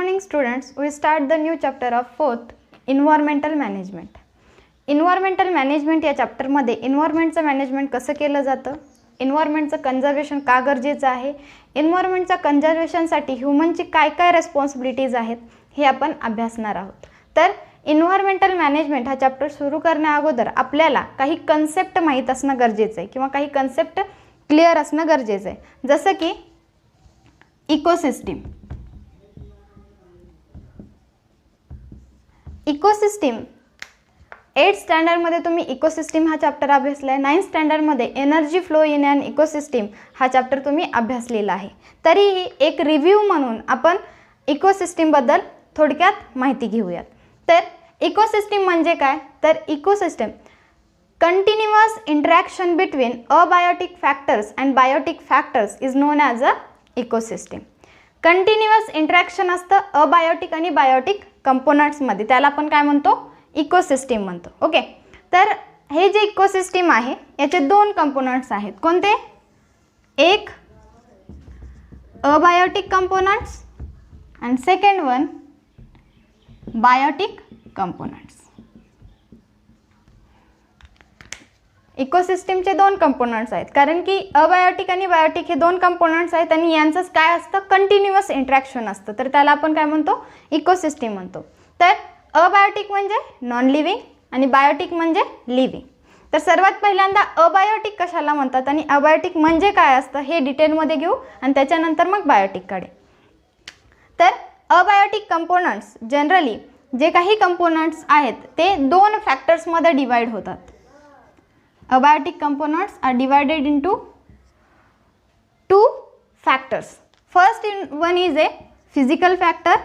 morning students, we start the new chapter of 4th environmental management. Environmental management या चॅप्टरमध्ये एन्व्हायरमेंटचं management कसं केलं जातं, एन्व्हायरमेंटचं conservation का गरजेचं आहे, एन्व्हायरमेंटच्या कंजर्वेशनसाठी ह्युमनची काय काय रिस्पॉन्सिबिलिटीज आहेत हे आपण अभ्यासणार आहोत. तर एन्व्हायरमेंटल मॅनेजमेंट हा चॅप्टर सुरू करण्या अगोदर आपल्याला काही कन्सेप्ट माहीत असणं गरजेचं आहे किंवा काही कन्सेप्ट क्लिअर असणं गरजेचं आहे. जसं की इकोसिस्टीम. इकोसिस्टीम 8th स्टँडर्डमध्ये तुम्ही इकोसिस्टीम हा चॅप्टर अभ्यासला आहे. 9th स्टँडर्डमध्ये energy flow in and ecosystem हा चॅप्टर तुम्ही अभ्यासलेला आहे. तरीही एक रिव्ह्यू म्हणून आपण इकोसिस्टीमबद्दल थोडक्यात माहिती घेऊयात. तर इकोसिस्टीम म्हणजे काय, तर ecosystem continuous interaction between abiotic factors and biotic factors is known as a ecosystem. Continuous interaction असतं अबायोटिक आणि बायोटिक कंपोनंट्समध्ये, त्याला आपण काय म्हणतो, इकोसिस्टीम म्हणतो. ओके, तर हे जे इकोसिस्टीम आहे याचे दोन कंपोनंट्स आहेत. कोणते, एक abiotic components and second one biotic components. इकोसिस्टीमचे दोन कंपोनंट्स आहेत, कारण की अबायोटिक आणि बायोटिक हे दोन कंपोनंट्स आहेत आणि यांचंच काय असतं, कंटिन्युअस इंटरॅक्शन असतं, तर त्याला आपण काय म्हणतो, इकोसिस्टीम म्हणतो. तर अबायोटिक म्हणजे नॉन लिव्हिंग आणि बायोटिक म्हणजे लिव्हिंग. तर सर्वात पहिल्यांदा अबायोटिक कशाला म्हणतात आणि अबायोटिक म्हणजे काय असतं हे डिटेलमध्ये घेऊ आणि त्याच्यानंतर मग बायोटिककडे. तर अबायोटिक कंपोनंट्स जनरली जे काही कंपोनंट्स आहेत ते दोन फॅक्टर्समध्ये डिवाइड होतात. Abiotic components are divided into two factors. First one is a physical factor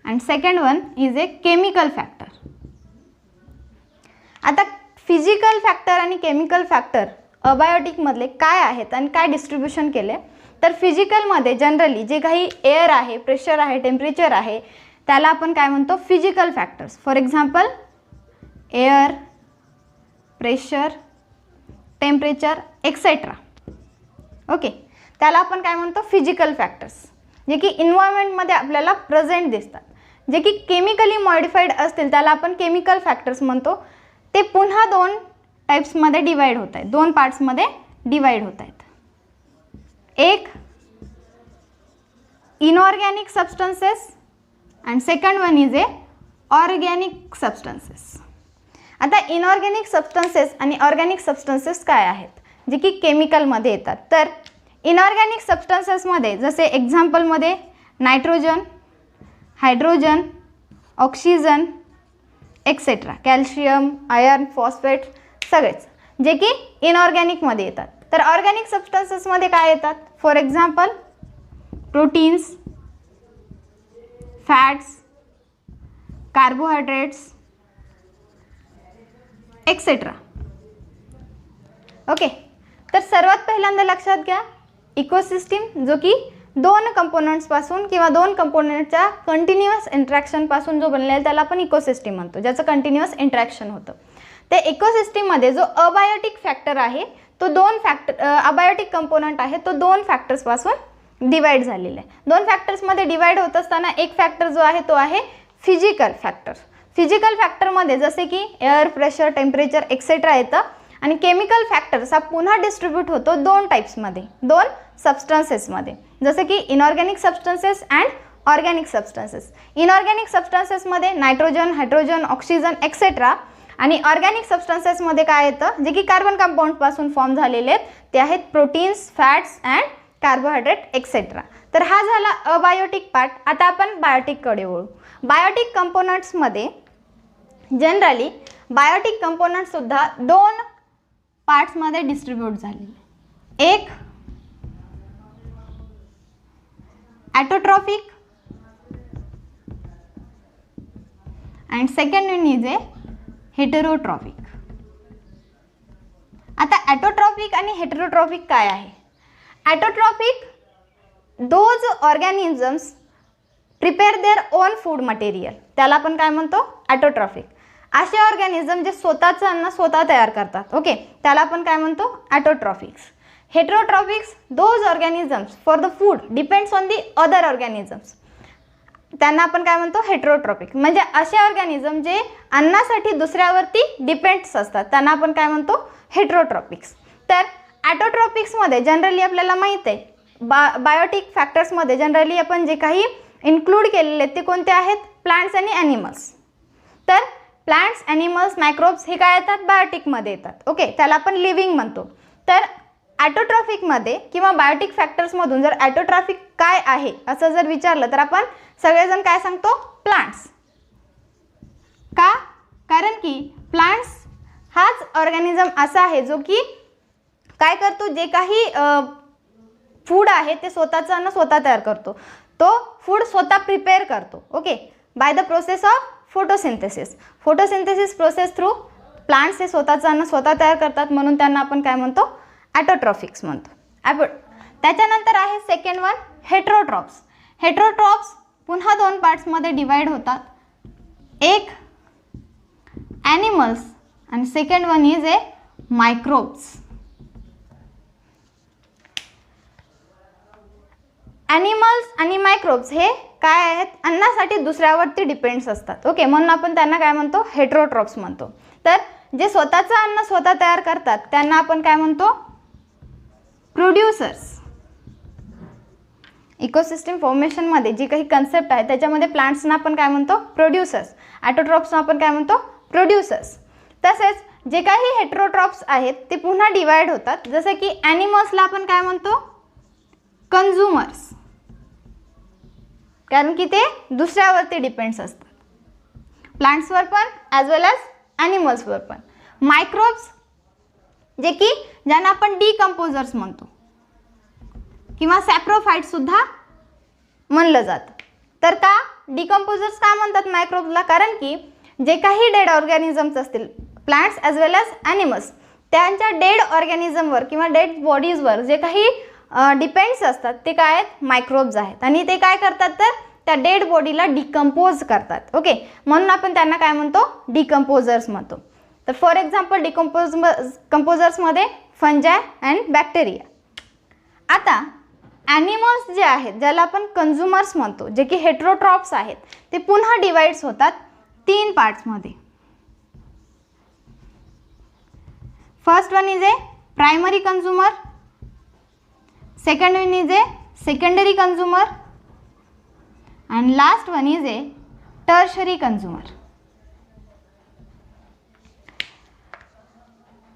and second one is a chemical factor. आता फिजिकल फॅक्टर आणि केमिकल फॅक्टर अबायोटिक मधले काय आहेत आणि काय डिस्ट्रीब्युशन केले, तर फिजिकलमध्ये जनरली जे काही एअर आहे, प्रेशर आहे, टेम्परेचर आहे त्याला आपण काय म्हणतो, physical factors. For example air, pressure, temperature etcetera. Okay, त्याला आपण काय म्हणतो, फिजिकल फॅक्टर्स, जे की इन्व्हायरमेंटमध्ये आपल्याला प्रेझेंट दिसतात. जे की केमिकली मॉडिफाईड असतील त्याला आपण केमिकल फॅक्टर्स म्हणतो. ते पुन्हा दोन टाईप्समध्ये डिवाइड होत आहेत, दोन पार्ट्समध्ये डिवाइड होत आहेत. एक inorganic substances and second one is A organic substances. आता इनऑर्गॅनिक सबस्टन्सेस आणि ऑर्गॅनिक सबस्टन्सेस काय आहेत, जे की केमिकलमध्ये येतात. तर इनऑर्गॅनिक सबस्टन्सेसमध्ये जसे एक्झाम्पलमध्ये nitrogen, hydrogen, oxygen etcetera, calcium, iron, phosphate सगळेच जे की इनऑर्गॅनिकमध्ये येतात. तर ऑर्गॅनिक सबस्टन्सेसमध्ये काय येतात, for example proteins, fats, carbohydrates etcetera. Okay, तर सर्वात पहिल्यांदा लक्षात घ्या, इकोसिस्टीम जो की दोन कंपोनंट्सपासून किंवा दोन कंपोनंटच्या कंटिन्युअस इंटरॅक्शनपासून जो बनलेला त्याला आपण इकोसिस्टीम म्हणतो, ज्याचं कंटिन्युअस इंटरॅक्शन होतं. त्या इकोसिस्टीममध्ये जो अबायोटिक फॅक्टर आहे तो दोन अबायोटिक कंपोनंट आहे तो दोन फॅक्टर्सपासून डिवाइड झालेला आहे. दोन फॅक्टर्समध्ये डिवाइड होत असताना एक फॅक्टर जो आहे तो आहे फिजिकल फॅक्टर. फिजिकल फॅक्टरमध्ये जसे की एअर, प्रेशर, टेम्परेचर एक्सेट्रा येतं आणि केमिकल फॅक्टर्स हा पुन्हा डिस्ट्रीब्यूट होतो दोन टाईप्समध्ये, दोन सबस्टन्सेसमध्ये, जसे की inorganic substances and organic substances. Inorganic सबस्टन्सेसमध्ये नायट्रोजन, हायड्रोजन, ऑक्सिजन एक्सेट्रा आणि ऑर्गॅनिक सबस्टन्सेसमध्ये काय येतं, जे की कार्बन कंपाऊंडपासून फॉर्म झालेले आहेत ते आहेत proteins, fats and carbohydrate etcetera. तर हा झाला अबायोटिक पार्ट. आता आपण बायोटिककडे वळू. बायोटिक कंपोनंट्समध्ये जनरली बायोटिक कंपोनंटसुद्धा दोन पार्ट्समध्ये डिस्ट्रीब्यूट झालेले. एक autotrophic and second one is a heterotrophic. आता ॲटोट्रॉफिक आणि हेटेरोट्रॉफिक काय आहे. Autotrophic those organisms prepare their own food material, त्याला आपण काय म्हणतो, ॲटोट्रॉफिक. असे ऑर्गॅनिझम जे स्वतःचं अन्न स्वतः तयार करतात, ओके, त्याला आपण काय म्हणतो, autotrophics. Heterotrophics those organisms for the food depends on the other organisms. त्यांना आपण काय म्हणतो हेटेरोट्रॉपिक. म्हणजे असे ऑर्गॅनिझम जे अन्नासाठी दुसऱ्यावरती डिपेंड्स असतात त्यांना आपण काय म्हणतो हेटेरोट्रॉपिक्स. तर ॲटोट्रॉपिक्समध्ये जनरली आपल्याला माहीत आहे बायोटिक फॅक्टर्समध्ये जनरली आपण जे काही इन्क्लूड केलेले ते कोणते आहेत प्लांट्स आणि ॲनिमल्स. तर प्लांट्स ॲनिमल्स मायक्रोब्स हे काय येतात बायोटिकमध्ये येतात. ओके, त्याला आपण लिव्हिंग म्हणतो. तर ॲटोट्रॉफिकमध्ये किंवा बायोटिक फॅक्टर्समधून जर ॲटोट्रॉफिक काय आहे असं जर विचारलं तर आपण सगळेजण काय सांगतो प्लांट्स. का? कारण की प्लांट्स हाच ऑर्गॅनिझम असा आहे जो की काय करतो जे काही फूड आहे ते स्वतःचं अन्न स्वतः तयार करतो. तो फूड स्वतः प्रिपेअर करतो. Okay, by the process of photosynthesis. Photosynthesis process through plants हे स्वतःचं अन्न स्वतः तयार करतात म्हणून त्यांना आपण काय म्हणतो ॲटोट्रॉफिक्स म्हणतो. त्याच्यानंतर आहे सेकंड वन हेटेरोट्रॉप्स. हेटेरोट्रॉप्स पुन्हा दोन पार्ट्समध्ये डिवाइड होतात. एक ॲनिमल्स आणि second one is A microbes. Animals आणि मायक्रोब्स हे काय आहेत अन्नासाठी दुसऱ्यावरती डिपेंड्स असतात. ओके, म्हणून आपण त्यांना काय म्हणतो हेटेरोट्रॉप्स म्हणतो. तर जे स्वतःचं अन्न स्वतः तयार करतात त्यांना आपण काय म्हणतो प्रोड्युसर्स. इकोसिस्टम फॉर्मेशनमध्ये जी काही कन्सेप्ट आहे त्याच्यामध्ये प्लांट्सना आपण काय म्हणतो प्रोड्युसर्स, ॲटोट्रॉप्सना आपण काय म्हणतो प्रोड्युसर्स. तसेच जे काही हेटेरोट्रॉप्स आहेत ते पुन्हा डिवाइड होतात. जसं की ॲनिमल्सला आपण काय म्हणतो कन्झ्युमर्स, कारण की ते दुसऱ्यावरती डिपेंड्स असतात प्लांट्सवर पण ॲज वेल ॲज ॲनिमल्सवर पण. मायक्रोब्स जे की ज्यांना आपण डिकम्पोजर्स म्हणतो किंवा सॅप्रोफाइट्ससुद्धा म्हणलं जातं. तर का डिकम्पोजर्स का म्हणतात मायक्रोब्सला? कारण की जे काही डेड ऑर्गॅनिझम्स असतील प्लांट्स ॲज वेल ॲज ॲनिमल्स त्यांच्या डेड ऑर्गॅनिझमवर किंवा डेड बॉडीजवर जे काही डिपेंड्स असतात ते काय आहेत मायक्रोब्स आहेत. आणि ते काय करतात तर त्या डेड बॉडीला डिकम्पोज करतात. ओके, म्हणून आपण त्यांना काय म्हणतो डिकम्पोजर्स म्हणतो. तर फॉर एक्झाम्पल कंपोजर्समध्ये फंजाय अँड बॅक्टेरिया. आता ॲनिमल्स जे आहेत ज्याला आपण कन्झ्युमर्स म्हणतो जे की हेटेरोट्रॉप्स आहेत ते पुन्हा डिवाइड्स होतात तीन पार्ट्समध्ये. First one is a primary consumer, second one is a secondary consumer and last one is a tertiary consumer.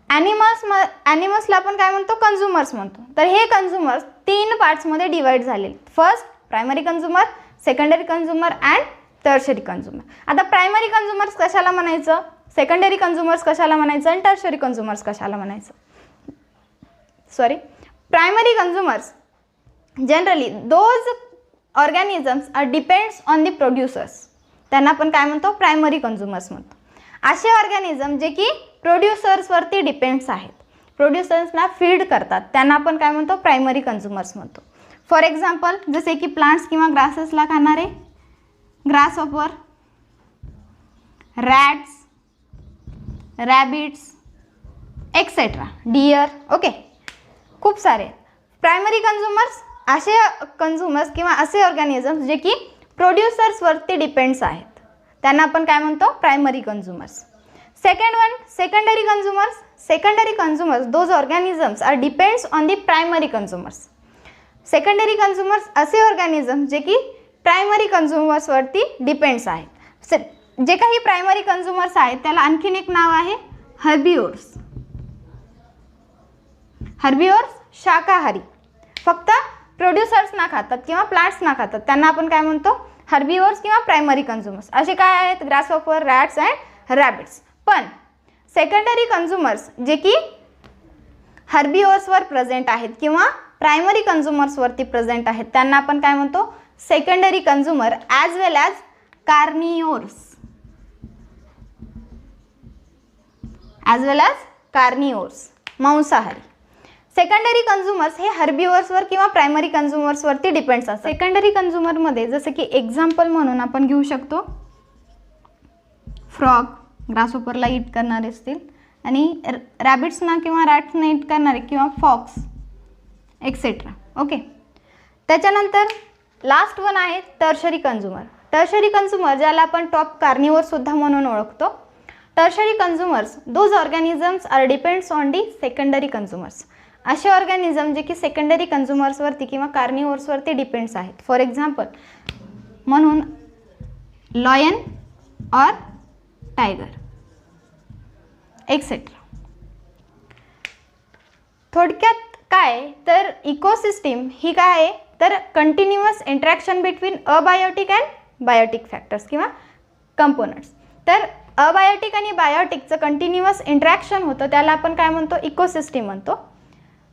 ॲनिमल्सला आपण काय म्हणतो कन्झ्युमर्स म्हणतो. तर हे कन्झ्युमर्स तीन पार्ट्समध्ये डिवाइड झाले. First primary consumer, secondary consumer and tertiary consumer. आता प्रायमरी कन्झ्युमर्स कशाला म्हणायचं, सेकंडरी कन्झ्युमर्स कशाला म्हणायचं आणि टर्शरी कन्झ्युमर्स कशाला म्हणायचं. Primary consumers generally those organisms are depends on the producers. त्यांना आपण काय म्हणतो प्रायमरी कन्झ्युमर्स म्हणतो. असे ऑर्गॅनिझम जे की प्रोड्युसर्सवरती डिपेंड्स आहेत, प्रोड्युसर्सना फीड करतात त्यांना आपण काय म्हणतो प्रायमरी कन्झ्युमर्स म्हणतो. फॉर एक्झाम्पल जसे की प्लांट्स किंवा ग्रासेसला खाणारे grasshopper, rats, rabbits etcetera, deer. Okay, खूप सारे प्रायमरी कन्झ्युमर्स असे कन्झ्युमर्स किंवा असे ऑर्गॅनिझम्स जे की प्रोड्युसर्सवरती डिपेंड्स आहेत त्यांना आपण काय म्हणतो primary consumers. Second one secondary consumers. Secondary consumers those organisms are depends on the primary consumers. Secondary consumers असे ऑर्गॅनिझम जे की प्रायमरी कन्झ्युमर्सवरती डिपेंड्स आहेत. जे काही प्रायमरी कन्झ्युमर्स आहेत त्याला आणखीन एक नाव आहे हर्बिओर्स. हर्बिओर्स शाकाहारी, फक्त प्रोड्युसर्स ना खातात किंवा प्लांट्स ना खातात त्यांना आपण काय म्हणतो हर्बिओर्स किंवा प्रायमरी कन्झ्युमर्स. असे काय आहेत ग्रासहॉपर, रॅट्स अँड रॅबिट्स. पण सेकंडरी कन्झ्युमर्स जे की हर्बिओर्सवर प्रेझेंट आहेत किंवा प्रायमरी कन्झ्युमर्सवरती प्रेझेंट आहेत त्यांना आपण काय म्हणतो सेकंडरी कन्झ्युमर ॲज वेल ॲज कार्निओर्स. ॲज वेल ॲज कार्निओर्स मांसाहारी. सेकंडरी कन्झ्युमर्स हे हर्बिओर्सवर किंवा प्रायमरी कन्झ्युमर्सवरती डिपेंड्स असतात. सेकंडरी कन्झ्युमरमध्ये जसं की एक्झाम्पल म्हणून आपण घेऊ शकतो फ्रॉग, ग्रासहॉपरला ईट करणारे असतील आणि रॅबिट्सना किंवा रॅट्सना ईट करणारे किंवा फॉक्स एक्सेट्रा. ओके, त्याच्यानंतर लास्ट वन आहे टर्शरी कन्झ्युमर. टर्शरी कन्झ्युमर ज्याला आपण टॉप कार्निवोर सुद्धा म्हणून ओळखतो. Tertiary consumers those organisms are depends on the secondary consumers. असे ऑर्गॅनिझम जे की सेकंडरी कन्झ्युमर्सवरती किंवा कार्निवोर्सवरती डिपेंड्स आहेत. फॉर एक्झाम्पल म्हणून लॉयन और टायगर एक्सेट्रा. थोडक्यात काय तर इकोसिस्टीम ही काय आहे तर continuous interaction between abiotic and biotic factors किंवा कंपोनंट्स. तर अबायोटिक आणि बायोटिकचं कंटिन्युअस इंटरॅक्शन होतं त्याला आपण काय म्हणतो इकोसिस्टीम म्हणतो.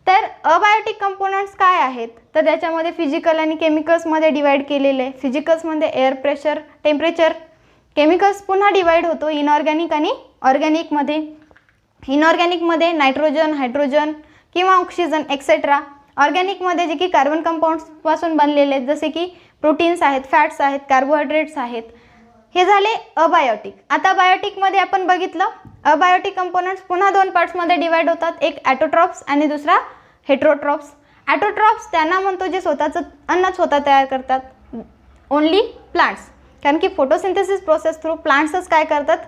तर अबायोटिक कंपोनंट्स काय आहेत तर त्याच्यामध्ये फिजिकल आणि केमिकल्समध्ये डिवाइड केलेले. फिजिकल्समध्ये एअर प्रेशर टेम्परेचर. केमिकल्स पुन्हा डिवाइड होतो इनऑर्गॅनिक आणि ऑर्गॅनिकमध्ये. इनऑर्गॅनिकमध्ये नायट्रोजन हायड्रोजन किंवा ऑक्सिजन एक्सेट्रा. ऑर्गॅनिकमध्ये जे की कार्बन कंपाऊंड्सपासून बनलेले आहेत जसे की प्रोटीन्स आहेत फॅट्स आहेत कार्बोहायड्रेट्स आहेत. हे झाले अबायोटिक. आता बायोटिकमध्ये आपण बघितलं अबायोटिक कंपोनंट्स पुन्हा दोन पार्ट्समध्ये डिवाइड होतात. एक ॲटोट्रॉप्स आणि दुसरा हेट्रोट्रॉप्स. ॲटोट्रॉप्स त्यांना म्हणतो जे स्वतःचं अन्न स्वतः तयार करतात. ओन्ली प्लांट्स कारण की फोटोसिंथेसिस प्रोसेस थ्रू प्लांट्सच काय करतात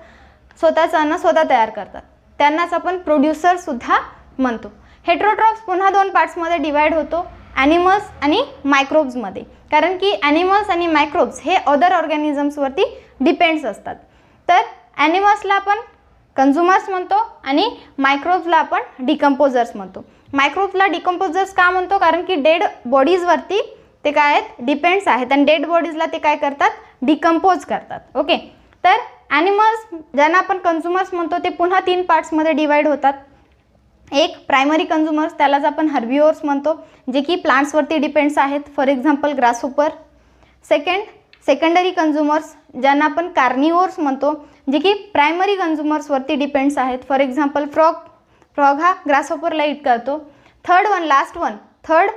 स्वतःचं अन्न स्वतः तयार करतात. त्यांनाच आपण प्रोड्युसरसुद्धा म्हणतो. हेट्रोट्रॉप्स पुन्हा दोन पार्ट्समध्ये डिवाइड होतो ॲनिमल्स आणि मायक्रोब्समध्ये. कारण की ॲनिमल्स आणि मायक्रोब्स हे अदर ऑर्गॅनिझम्सवरती डिपेंड्स असतात. तर ॲनिमल्सला आपण कन्झ्युमर्स म्हणतो आणि मायक्रोब्सला आपण डिकम्पोजर्स म्हणतो. मायक्रोब्सला डिकम्पोजर्स का म्हणतो कारण की डेड बॉडीजवरती ते काय आहेत डिपेंड्स आहेत आणि डेड बॉडीजला ते काय करतात डिकम्पोज करतात. ओके. तर ॲनिमल्स ज्यांना आपण कन्झ्युमर्स म्हणतो ते पुन्हा तीन पार्ट्समध्ये डिवाइड होतात. एक प्रायमरी कन्झ्युमर्स त्यालाच आपण हर्बिओर्स म्हणतो जे की प्लांट्सवरती डिपेंड्स आहेत. For example grasshopper. Secondary consumers ज्यांना आपण कार्निवोर्स म्हणतो जे की प्रायमरी कन्झ्युमर्सवरती डिपेंड्स आहेत. फॉर एक्झाम्पल फ्रॉग हा ग्रासहोपरला ईट करतो. थर्ड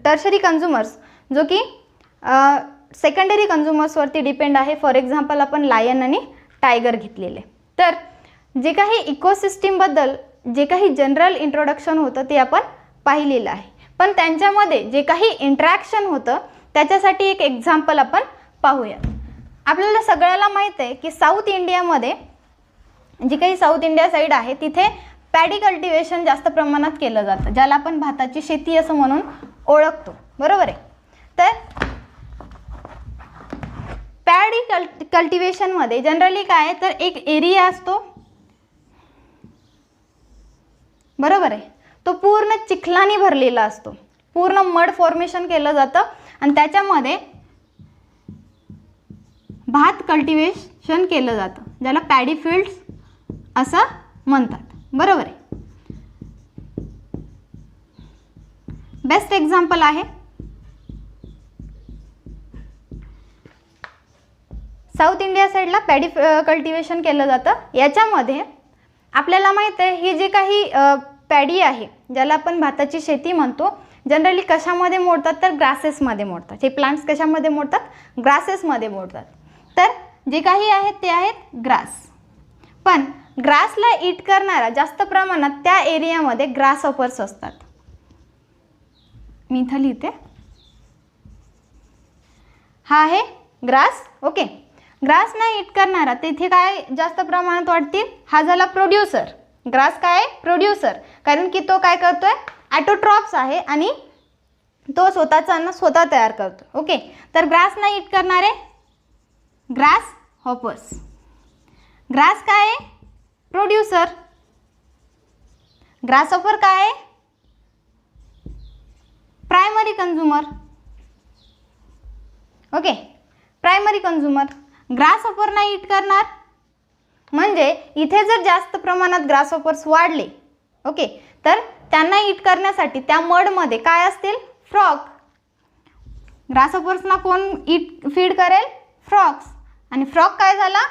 टर्शरी कन्झ्युमर्स जो की सेकंडरी कन्झ्युमर्सवरती डिपेंड आहे. फॉर एक्झाम्पल आपण लायन आणि टायगर घेतलेले. तर जे काही इकोसिस्टीमबद्दल जे काही जनरल इंट्रोडक्शन होतं ते आपण पाहिलेलं आहे. पण त्यांच्यामध्ये जे काही इंटरॅक्शन होतं त्याच्यासाठी एक एक्झाम्पल आपण पाहूयात. आपल्याला सगळ्याला माहीत आहे की साऊथ इंडियामध्ये जी काही साऊथ इंडिया साईड आहे तिथे पॅडी कल्टिवेशन जास्त प्रमाणात केलं जातं ज्याला आपण भाताची शेती असं म्हणून ओळखतो. बरोबर आहे. तर पॅडी कल्टिवेशनमध्ये जनरली काय आहे तर एक एरिया असतो. बरोबर आहे. तो पूर्ण चिखलाने भरलेला असतो. पूर्ण मड फॉर्मेशन केलं जातं आणि त्याच्यामध्ये भात कल्टिवेशन केलं जातं ज्याला पॅडी फील्ड्स असं म्हणतात. बरोबर आहे. बेस्ट एक्झाम्पल आहे साऊथ इंडिया साईडला पॅडी कल्टिवेशन केलं जातं. याच्यामध्ये आपल्याला माहीत आहे ही जी काही पॅडी आहे ज्याला आपण भाताची शेती म्हणतो जनरली कशामध्ये मोडतात तर ग्रासेसमध्ये मोडतात. हे प्लांट्स कशामध्ये मोडतात ग्रासेसमध्ये मोडतात. तर जे काही आहेत ते आहेत ग्रास. पण ग्रासला ईट करणारा जास्त प्रमाणात त्या एरियामध्ये ग्रासहॉपर्स असतात. मी इथं लिहिते हा आहे ग्रास. ओके. ग्रासना ईट करणारा तिथे काय जास्त प्रमाणात वाढतील हा झाला प्रोड्युसर. ग्रास काय आहे प्रोड्युसर कारण की तो काय करतोय ॲटोट्रॉप्स आहे आणि तो स्वतःचं अन्न स्वतः तयार करतो. ओके. तर ग्रासना ईट करणारे ग्रास हॉपर्स. ग्रास काय आहे प्रोड्युसर. ग्रासहॉपर काय आहे primary consumer. Okay. Primary consumer ग्रासहॉपरना ईट करणार म्हणजे इथे जर जास्त प्रमाणात ग्रासहॉपर्स वाढले ओके तर त्यांना ईट करण्यासाठी त्या मडमध्ये काय असतील फ्रॉग. ग्रासहॉपर्सना कोण ईट फीड करेल फ्रॉग्स. आणि फ्रॉग काय झाला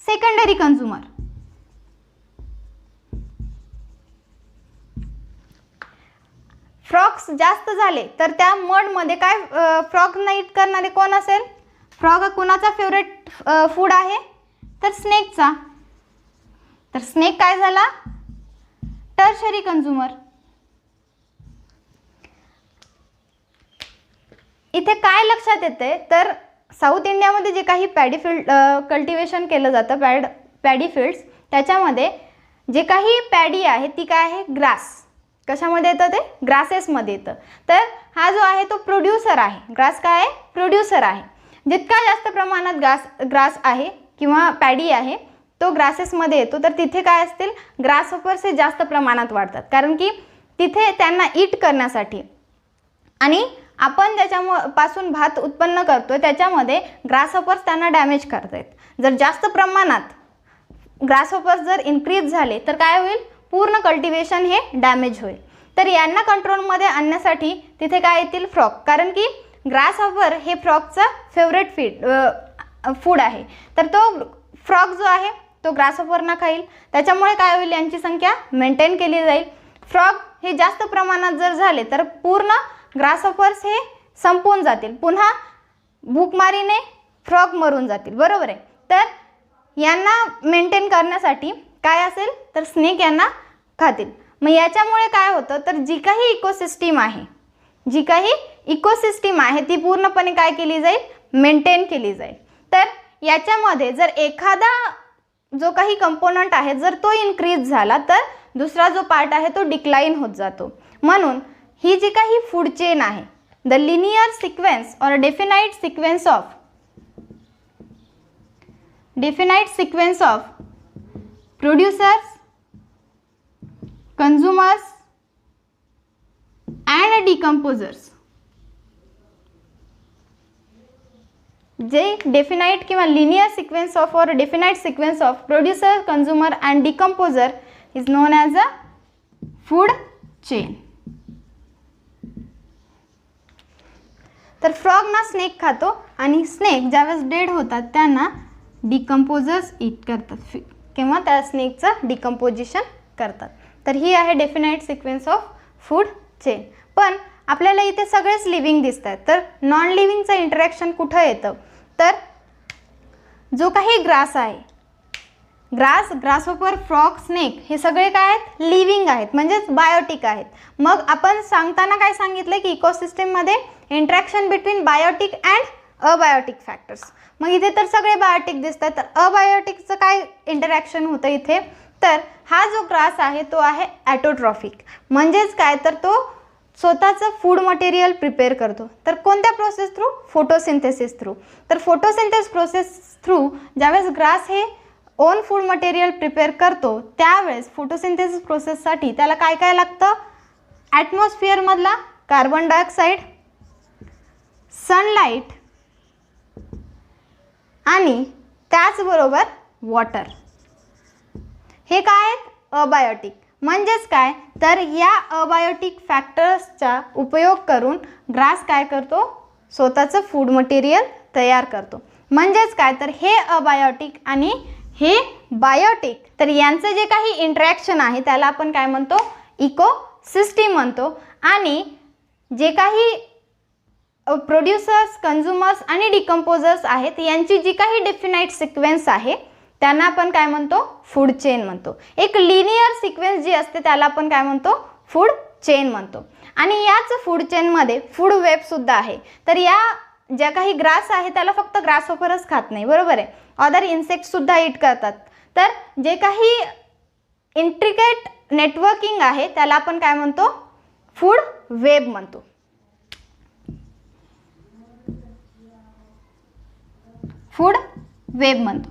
सेकंडरी कन्झ्युमर. फ्रॉग्स जास्त झाले तर त्या मडमध्ये काय फ्रॉगना ईट करणारे कोण असेल. फ्रॉग हा कुणाचा फेवरेट फूड आहे तर स्नेकचा. तर स्नेक काय झाला टर्शरी कन्झ्युमर. इथे काय लक्षात येते तर साऊथ इंडियामध्ये जे काही पॅडी फील्ड कल्टिवेशन केलं जातं, पॅडी फील्ड्स, त्याच्यामध्ये जे काही पॅडी आहे ती काय आहे, ग्रास. कशामध्ये येतं ते, ग्रासेसमध्ये येतं. तर हा जो आहे तो प्रोड्युसर आहे. ग्रास काय आहे, प्रोड्युसर आहे. जितका जास्त प्रमाणात ग्रास आहे किंवा पॅडी आहे तो ग्रासेसमध्ये येतो, तर तिथे काय असतील, ग्रासहोपर्स हे जास्त प्रमाणात वाढतात. कारण की तिथे त्यांना ईट करण्यासाठी आणि आपण ज्याच्यापासून भात उत्पन्न करतोय त्याच्यामध्ये ग्रासहोपर्स त्यांना डॅमेज करतायत. जर जास्त प्रमाणात ग्रासहोपर्स जर इन्क्रीज झाले तर काय होईल, पूर्ण कल्टिवेशन हे डॅमेज होईल. तर यांना कंट्रोलमध्ये आणण्यासाठी तिथे काय येतील, फ्रॉग. कारण की ग्रासहॉपर हे फ्रॉगचा फेवरेट फूड आहे. तर तो फ्रॉग जो आहे तो ग्रासहॉपरना खाईल. त्याच्यामुळे काय होईल, यांची संख्या मेंटेन केली जाईल. फ्रॉग हे जास्त प्रमाणात जर झाले तर पूर्ण ग्रासहॉपर्स हे संपून जातील. पुन्हा भूकमारीने फ्रॉग मरून जातील. बरोबर आहे. तर यांना मेंटेन करण्यासाठी काय असेल, तर स्नेक यांना खातील. मग याच्यामुळे काय होतं, तर जी काही इकोसिस्टीम आहे ती पूर्णपणे काय केली जाईल, मेंटेन केली जाईल. तर याच्यामध्ये जर एखादा जो काही कंपोनंट आहे जर तो इन्क्रीज झाला तर दुसरा जो पार्ट आहे तो डिक्लाइन होत जातो. म्हणून ही जी काही फूड चेन आहे, द लिनियर सिक्वेन्स और definite sequence of producers, consumers and decomposers, जे डेफिनाइट किंवा लिनियर सिक्वेन्स ऑफ और definite sequence of producer, consumer and decomposer is known as a food chain. तर फ्रॉग ना स्नेक खातो आणि snake ज्यावेळेस डेड होतात त्यांना डिकम्पोजर्स ईट करतात किंवा त्या स्नेकचं डिकम्पोजिशन करतात. तर ही आहे definite sequence of food chain. पण आपल्याला इथे सगळेच लिव्हिंग दिसत आहेत. तर नॉन लिव्हिंगचं इंटरॅक्शन कुठं येतं, तर जो काही ग्रास आहे, ग्रासहॉपर, फ्रॉग, स्नेक हे सगळे काय आहेत, लिव्हिंग आहेत, म्हणजेच बायोटिक आहेत. मग आपण सांगताना काय सांगितलं की इकोसिस्टीममध्ये interaction between biotic and abiotic factors. मग इथे तर सगळे बायोटिक दिसतात. तर अबायोटिकचं काय इंटरॅक्शन होतं इथे, तर हा जो ग्रास आहे तो आहे ॲटोट्रॉफिक. म्हणजेच काय, तर तो स्वतःचं फूड मटेरियल प्रिपेअर करतो. तर कोणत्या प्रोसेस थ्रू, फोटोसिंथेसिस थ्रू. तर फोटोसिंथेसिस प्रोसेस थ्रू ज्यावेळेस ग्रास हे ओन फूड मटेरियल प्रिपेअर करतो त्यावेळेस फोटोसिंथेसिस प्रोसेससाठी त्याला काय काय लागतं, ॲटमॉस्फिअरमधला कार्बन डायऑक्साईड, सनलाईट आणि त्याचबरोबर वॉटर. हे काय आहेत, अबायोटिक. म्हणजेच काय, तर या अबायोटिक फॅक्टर्सचा उपयोग करून ग्रास काय करतो, स्वतःचं फूड मटेरियल तयार करतो. म्हणजेच काय, तर हे अबायोटिक आणि हे बायोटिक, तर यांचं जे काही इंटरॅक्शन आहे त्याला आपण काय म्हणतो, इकोसिस्टीम म्हणतो. आणि जे काही प्रोड्युसर्स, कंझ्युमर्स आणि डिकम्पोजर्स आहेत यांची जी काही डेफिनाइट सिक्वेन्स आहे त्यांना आपण काय म्हणतो, फूड चेन म्हणतो. एक लिनियर सिक्वेन्स जी असते त्याला आपण काय म्हणतो, फूड चेन म्हणतो. आणि याच फूड चेनमध्ये फूड वेबसुद्धा आहे. तर या ज्या काही ग्रास आहे त्याला फक्त ग्रासहॉपरच खात नाही, बरोबर आहे, अदर इन्सेक्टसुद्धा ईट करतात. तर जे काही इंट्रिकेट नेटवर्किंग आहे त्याला आपण काय म्हणतो, फूड वेब म्हणतो. फूड वेब म्हणतो.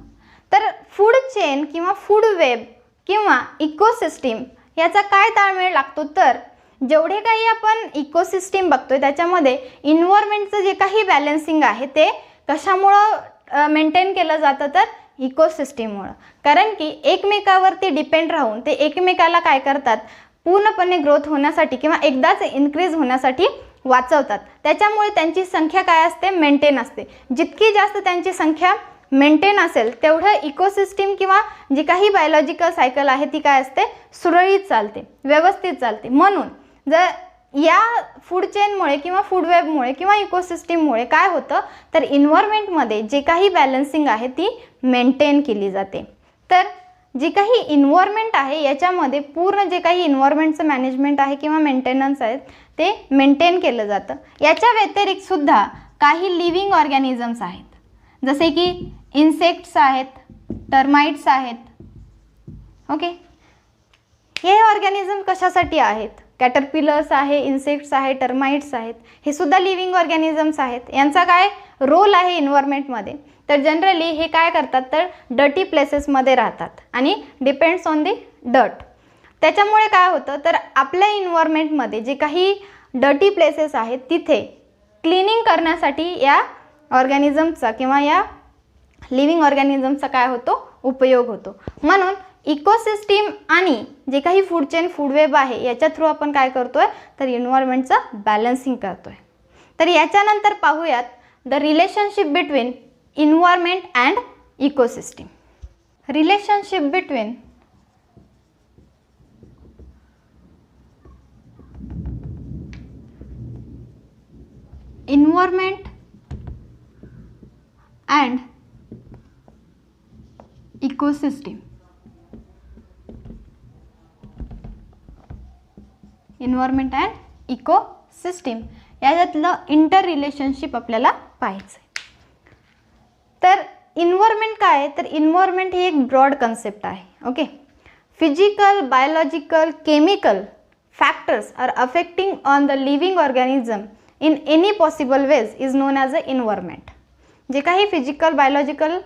तर फूड चेन किंवा फूड वेब किंवा इकोसिस्टीम याचा काय ताळमेळ लागतो, तर जेवढे काही आपण इकोसिस्टीम बघतोय त्याच्यामध्ये इन्व्हायरमेंटचं जे काही बॅलन्सिंग आहे ते कशामुळं मेंटेन केलं जातं, तर इकोसिस्टीममुळं. कारण की एकमेकावरती डिपेंड राहून ते एकमेकाला काय करतात, पूर्णपणे ग्रोथ होण्यासाठी किंवा एकदाच इन्क्रीज होण्यासाठी वाचवतात. त्याच्यामुळे त्यांची संख्या काय असते, मेंटेन असते. जितकी जास्त त्यांची संख्या मेंटेन असेल तेवढं इकोसिस्टीम किंवा जी काही बायोलॉजिकल सायकल आहे ती काय असते, सुरळीत चालते, व्यवस्थित चालते. म्हणून जर या फूड चेनमुळे किंवा फूड वेबमुळे किंवा इकोसिस्टीममुळे काय होतं, तर इन्व्हायरमेंटमध्ये जे काही बॅलन्सिंग आहे ती मेंटेन केली जाते. तर जी काही इन्व्हायरमेंट आहे याच्यामध्ये पूर्ण जे काही इन्व्हायरमेंटचं मॅनेजमेंट आहे किंवा मेंटेनन्स आहेत ते मेंटेन केलं जातं. याच्या व्यतिरिक्त सुद्धा काही लिव्हिंग ऑर्गॅनिझम्स आहेत. जसे की इन्सेक्ट्स आहेत, टर्माइट्स आहेत. ओके, हे ऑर्गॅनिझम कशासाठी आहेत? कॅटरपिलर्स आहे, इन्सेक्ट्स आहे, टर्माइट्स आहेत, हे सुद्धा लिव्हिंग ऑर्गॅनिझम्स आहेत. यांचा काय रोल आहे इन्व्हायरमेंटमध्ये? तर जनरली हे काय करतात, तर डर्टी प्लेसेसमध्ये राहतात आणि डिपेंड्स ऑन दी डर्ट. त्याच्यामुळे काय होतं, तर आपल्या इन्व्हायरमेंटमध्ये जे काही डर्टी प्लेसेस आहेत तिथे क्लिनिंग करण्यासाठी या ऑर्गॅनिझमचा किंवा या लिव्हिंग ऑर्गॅनिझमचा काय होतो, उपयोग होतो. म्हणून इकोसिस्टीम आणि जे काही फूड चेन, फूड वेब आहे याच्या थ्रू आपण काय करतोय, तर इन्व्हायरमेंटचं बॅलन्सिंग करतोय. तर याच्यानंतर पाहूयात the relationship between environment and ecosystem. Relationship between environment and ecosystem. Environment and ecosystem याच्यातलं इंटर रिलेशनशिप आपल्याला पाहायचं आहे. तर इन्व्हायरमेंट काय आहे, तर इन्व्हायरमेंट ही एक ब्रॉड कन्सेप्ट आहे. Okay, physical, biological, chemical factors are affecting on the living organism in any possible ways is known as a environment. जे काही फिजिकल, बायोलॉजिकल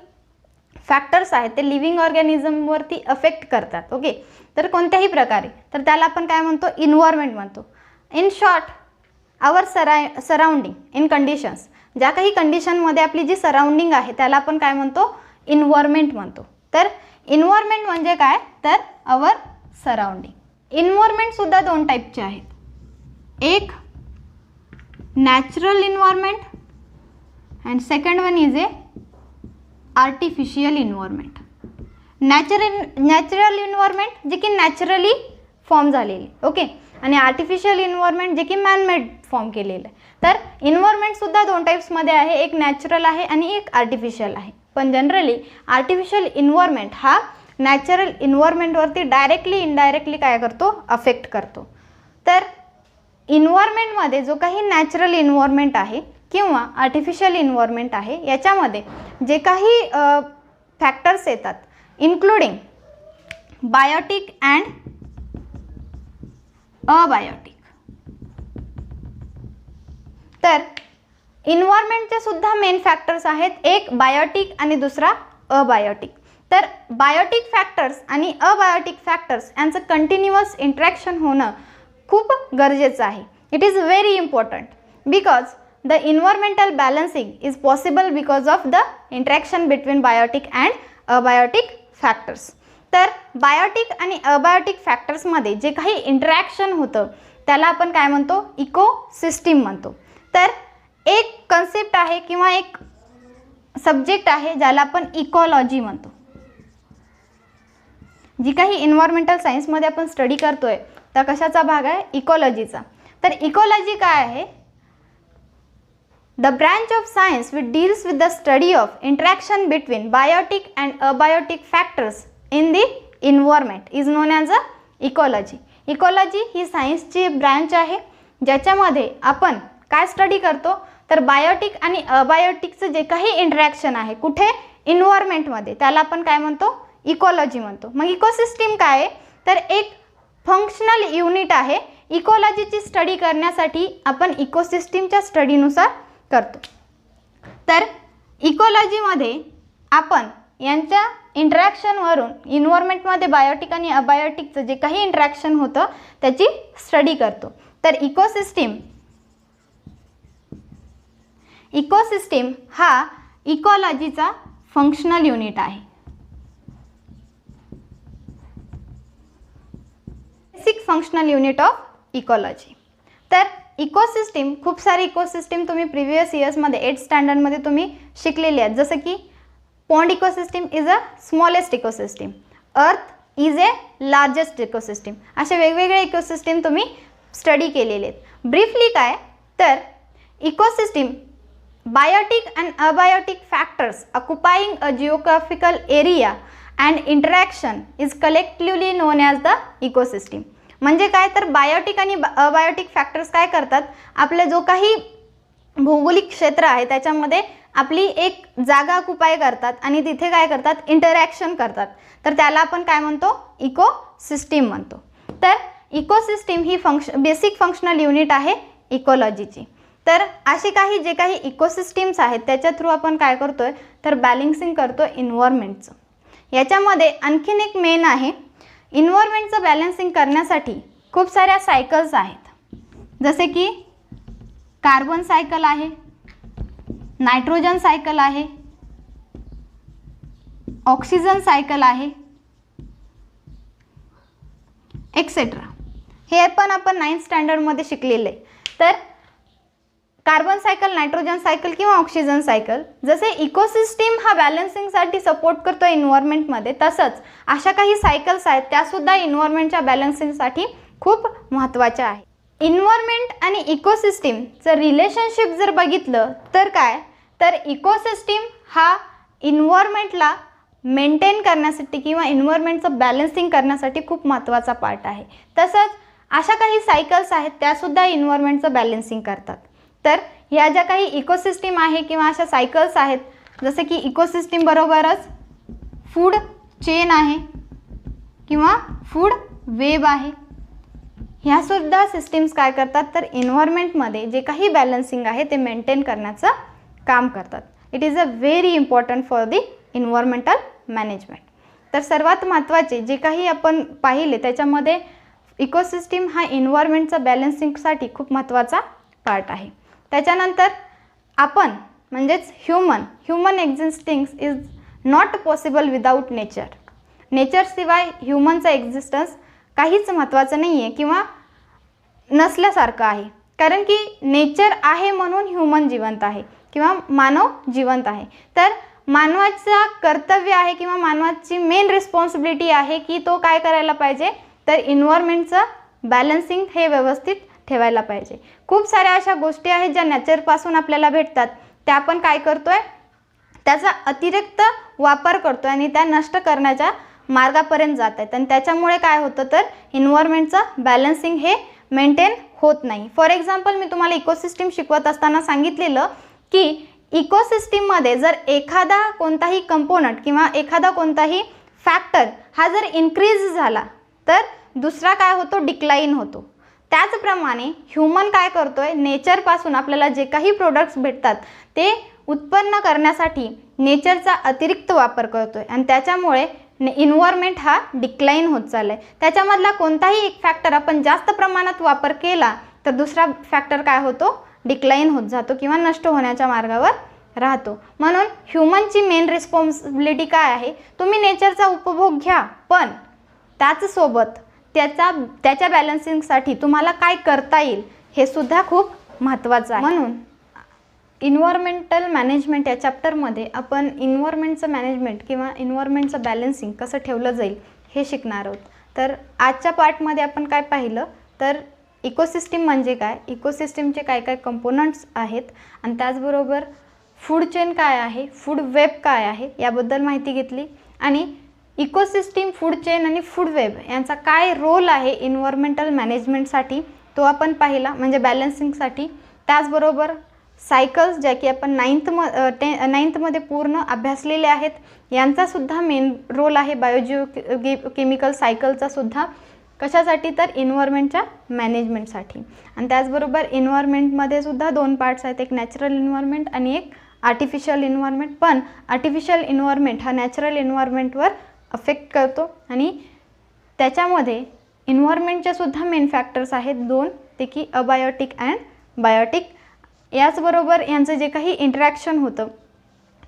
फॅक्टर्स आहेत ते लिव्हिंग ऑर्गॅनिझमवरती अफेक्ट करतात. ओके, तर कोणत्याही प्रकारे, तर त्याला आपण काय म्हणतो, इन्व्हायरमेंट म्हणतो. In short, our surrounding in conditions, ज्या काही कंडिशनमध्ये आपली जी सराउंडिंग आहे त्याला आपण काय म्हणतो, इन्व्हायरमेंट म्हणतो. तर इन्व्हायरमेंट म्हणजे काय, तर आवर सराउंडिंग. इन्व्हायरमेंटसुद्धा दोन टाईपचे आहेत. एक natural environment and second one is A artificial environment. Natural environment जे की नॅचरली फॉर्म झालेली, ओके, आणि आर्टिफिशियल इन्व्हायरमेंट जे की मॅनमेड फॉर्म केलेलं आहे. तर इन्व्हायरमेंटसुद्धा दोन टाईप्समध्ये आहे, एक नॅचरल आहे आणि एक आर्टिफिशियल आहे. पण जनरली आर्टिफिशियल इन्व्हायरमेंट हा नॅचरल इन्व्हायरमेंटवरती डायरेक्टली इनडायरेक्टली काय करतो, अफेक्ट करतो. तर इन्व्हायरमेंटमध्ये जो काही नॅचरल इन्व्हायरमेंट आहे किंवा आर्टिफिशियल इन्व्हायरमेंट आहे याच्यामध्ये जे काही फॅक्टर्स येतात, इन्क्लुडिंग बायोटिक अँड अबायोटिक. तर इन्व्हायरमेंटचे सुद्धा मेन फॅक्टर्स आहेत, एक बायोटिक आणि दुसरा अबायोटिक. तर बायोटिक फॅक्टर्स आणि अबायोटिक फॅक्टर्स यांचं कंटिन्युअस इंटरॅक्शन होणं खूप गरजेचं आहे. It is very important because the environmental balancing is possible because of the interaction between biotic and abiotic factors. तर बायोटिक आणि अबायोटिक फॅक्टर्समध्ये जे काही इंटरॅक्शन होतं त्याला आपण काय म्हणतो, इकोसिस्टीम म्हणतो. तर एक कन्सेप्ट आहे किंवा एक सब्जेक्ट आहे ज्याला आपण इकॉलॉजी म्हणतो. जी काही इन्व्हायरमेंटल सायन्समध्ये आपण स्टडी करतोय तर कशाचा भाग आहे, इकॉलॉजीचा. तर इकॉलॉजी काय आहे, the branch of science which deals with the study of interaction between biotic and abiotic factors in the environment is known as a ecology. Ecology ही सायन्सची ब्रँच आहे ज्याच्यामध्ये आपण काय स्टडी करतो, तर बायोटिक आणि अबायोटिकचं जे काही इंटरॅक्शन आहे कुठे, इन्व्हायरमेंटमध्ये, त्याला आपण काय म्हणतो, इकॉलॉजी म्हणतो. मग इकोसिस्टीम काय आहे, तर एक फंक्शनल युनिट आहे. इकॉलॉजीची स्टडी करण्यासाठी आपण इकोसिस्टीमच्या स्टडीनुसार करतो. तर इकॉलॉजीमध्ये आपण यांच्या इंटरॅक्शनवरून इन्व्हायरमेंटमध्ये बायोटिक आणि अबायोटिकचं जे काही इंटरॅक्शन होतं त्याची स्टडी करतो. तर इकोसिस्टीम हा इकॉलॉजीचा फंक्शनल युनिट आहे. Basic functional unit of ecology. तर इकोसिस्टीम, खूप सारी इकोसिस्टीम तुम्ही प्रिव्हियस इयर्समध्ये 8th स्टँडर्डमध्ये तुम्ही शिकलेली आहेत. जसं की pond ecosystem is a smallest ecosystem, earth is a largest ecosystem, असे वेगवेगळे इकोसिस्टीम तुम्ही स्टडी केलेले आहेत. ब्रीफली काय, तर ecosystem biotic and abiotic factors occupying a geographical area and interaction is collectively known as the ecosystem. म्हणजे काय, तर बायोटिक आणि अबायोटिक फॅक्टर्स काय करतात, आपले जो काही भौगोलिक क्षेत्र आहे त्याच्यामध्ये आपली एक जागा ऑक्युपाय करतात आणि तिथे काय करतात, इंटरॅक्शन करतात, तर त्याला आपण काय म्हणतो, इकोसिस्टीम म्हणतो. तर इकोसिस्टीम ही बेसिक फंक्शनल युनिट आहे इकोलॉजीची. तर असे काही जे काही इकोसिस्टीम्स आहेत त्याच्या थ्रू आपण काय करतोय, तर बॅलन्सिंग करतो इन्व्हायरमेंटचं. याच्यामध्ये आणखीन एक मेन आहे, इन्व्हायरमेंटचं बॅलन्सिंग करण्यासाठी खूप साऱ्या सायकल्स आहेत, जसे की कार्बन सायकल आहे, नायट्रोजन सायकल आहे, ऑक्सिजन सायकल आहे, एक्सेट्रा. हे पण आपण 9th स्टँडर्डमध्ये शिकलेले. तर कार्बन सायकल, नायट्रोजन सायकल किंवा ऑक्सिजन सायकल, जसे इकोसिस्टीम हा बॅलन्सिंगसाठी सपोर्ट करतो इन्व्हायरमेंटमध्ये, तसंच अशा काही सायकल्स आहेत त्यासुद्धा इन्व्हायरमेंटच्या बॅलन्सिंगसाठी खूप महत्त्वाच्या आहेत. इन्व्हायरमेंट आणि इकोसिस्टीमचं रिलेशनशिप जर बघितलं तर काय, तर इकोसिस्टीम हा इन्व्हायरमेंटला मेंटेन करण्यासाठी किंवा इन्व्हायरमेंटचं बॅलन्सिंग करण्यासाठी खूप महत्त्वाचा पार्ट आहे. तसंच अशा काही सायकल्स आहेत त्यासुद्धा इन्व्हायरमेंटचं बॅलन्सिंग करतात. तर ह्या ज्या काही इकोसिस्टीम आहे किंवा अशा सायकल्स आहेत, जसे की इकोसिस्टीम बरोबरच फूड चेन आहे किंवा फूड वेब आहे, ह्यासुद्धा सिस्टीम्स काय करतात, तर इन्व्हायरमेंटमध्ये जे काही बॅलन्सिंग आहे ते मेंटेन करण्याचं काम करतात. It is a very important for the environmental management. तर सर्वात महत्त्वाचे जे काही आपण पाहिले त्याच्यामध्ये इकोसिस्टीम हा इन्व्हायरमेंटचा बॅलन्सिंगसाठी खूप महत्त्वाचा पार्ट आहे. त्याच्यानंतर आपण म्हणजेच human existing is not possible without nature. नेचरशिवाय ह्युमनचा एक्झिस्टन्स काहीच महत्त्वाचं नाही आहे किंवा नसल्यासारखं आहे, कारण की नेचर आहे म्हणून ह्युमन जिवंत आहे किंवा मानव जिवंत आहे. तर मानवाचं कर्तव्य आहे किंवा मानवाची मेन रिस्पॉन्सिबिलिटी आहे की तो काय करायला पाहिजे, तर इन्व्हायरमेंटचं बॅलन्सिंग हे व्यवस्थित ठेवायला पाहिजे. खूप साऱ्या अशा गोष्टी आहेत ज्या नॅचरपासून आपल्याला भेटतात, त्या आपण काय करतोय, त्याचा अतिरिक्त वापर करतोय आणि त्या नष्ट करण्याच्या मार्गापर्यंत जात आहेत आणि त्याच्यामुळे काय होतं, तर इन्व्हायरमेंटचं बॅलन्सिंग हे मेंटेन होत नाही. फॉर एक्झाम्पल मी तुम्हाला इकोसिस्टीम शिकवत असताना सांगितलेलं की इकोसिस्टीममध्ये जर एखादा कोणताही कंपोनंट किंवा एखादा कोणताही फॅक्टर हा जर इन्क्रीज झाला तर दुसरा काय होतो, डिक्लाइन होतो. त्याचप्रमाणे ह्युमन काय करतोय, नेचरपासून आपल्याला जे काही प्रोडक्ट्स भेटतात ते उत्पन्न करण्यासाठी नेचरचा अतिरिक्त वापर करतोय आणि त्याच्यामुळे इन्व्हायरमेंट हा डिक्लाइन होत चाललाय. त्याच्यामधला कोणताही एक फॅक्टर आपण जास्त प्रमाणात वापर केला तर दुसरा फॅक्टर काय होतो, डिक्लाइन होत जातो किंवा नष्ट होण्याच्या मार्गावर राहतो. म्हणून ह्युमनची मेन रिस्पॉन्सिबिलिटी काय आहे, तुम्ही नेचरचा उपभोग घ्या, पण त्याचसोबत त्याच्या बॅलन्सिंगसाठी तुम्हाला काय करता येईल हे सुद्धा खूप महत्त्वाचं आहे. म्हणून इन्व्हायरमेंटल मॅनेजमेंट या चॅप्टरमध्ये आपण इन्व्हायरमेंटचं मॅनेजमेंट किंवा इन्व्हायरमेंटचं बॅलन्सिंग कसं ठेवलं जाईल हे शिकणार आहोत. तर आजच्या पार्टमध्ये आपण काय पाहिलं, तर इकोसिस्टीम म्हणजे काय, इकोसिस्टीमचे काय काय कंपोनंट्स आहेत आणि त्याचबरोबर फूड चेन काय आहे, फूड वेब काय आहे याबद्दल माहिती घेतली आणि इकोसिस्टीम, फूड चेन आणि फूड वेब यांचा काय रोल आहे इन्व्हायरमेंटल मॅनेजमेंटसाठी तो आपण पाहिला, म्हणजे बॅलन्सिंगसाठी. त्याचबरोबर सायकल्स ज्या की आपण 9th मध्ये पूर्ण अभ्यासलेले आहेत, यांचासुद्धा मेन रोल आहे केमिकल सायकलचा सुद्धा, कशासाठी, तर इन्व्हायरमेंटच्या मॅनेजमेंटसाठी. आणि त्याचबरोबर इन्व्हायरमेंटमध्ये सुद्धा 2 पार्ट्स आहेत, एक नॅचरल इन्व्हायरमेंट आणि एक आर्टिफिशियल इन्व्हायरमेंट. पण आर्टिफिशियल इन्व्हायरमेंट हा नॅचरल इन्व्हायरमेंटवर अफेक्ट करतो आणि त्याच्यामध्ये इन्व्हायरमेंटचे सुद्धा मेन फॅक्टर्स आहेत 2, ते की अबायोटिक अँड बायोटिक. याचबरोबर यांचं जे काही इंटरॅक्शन होतं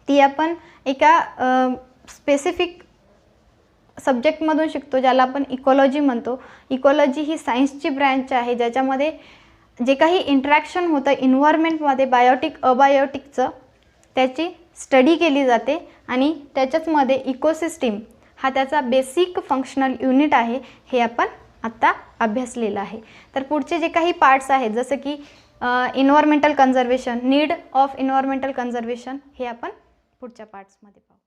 ती आपण एका स्पेसिफिक सब्जेक्टमधून शिकतो, ज्याला आपण इकॉलॉजी म्हणतो. इकॉलॉजी ही सायन्सची ब्रँच आहे ज्याच्यामध्ये जे काही इंटरॅक्शन होतं इन्व्हायरमेंटमध्ये बायोटिक अबायोटिकचं, त्याची स्टडी केली जाते आणि त्याच्याचमध्ये इकोसिस्टीम हा त्याचा बेसिक फंक्शनल युनिट आहे, हे आपण आत्ता अभ्यासलेलं आहे. तर पुढचे जे काही पार्ट्स आहेत जसं की environmental conservation, need of environmental conservation, हे आपण पुढच्या पार्ट्समध्ये पाहू.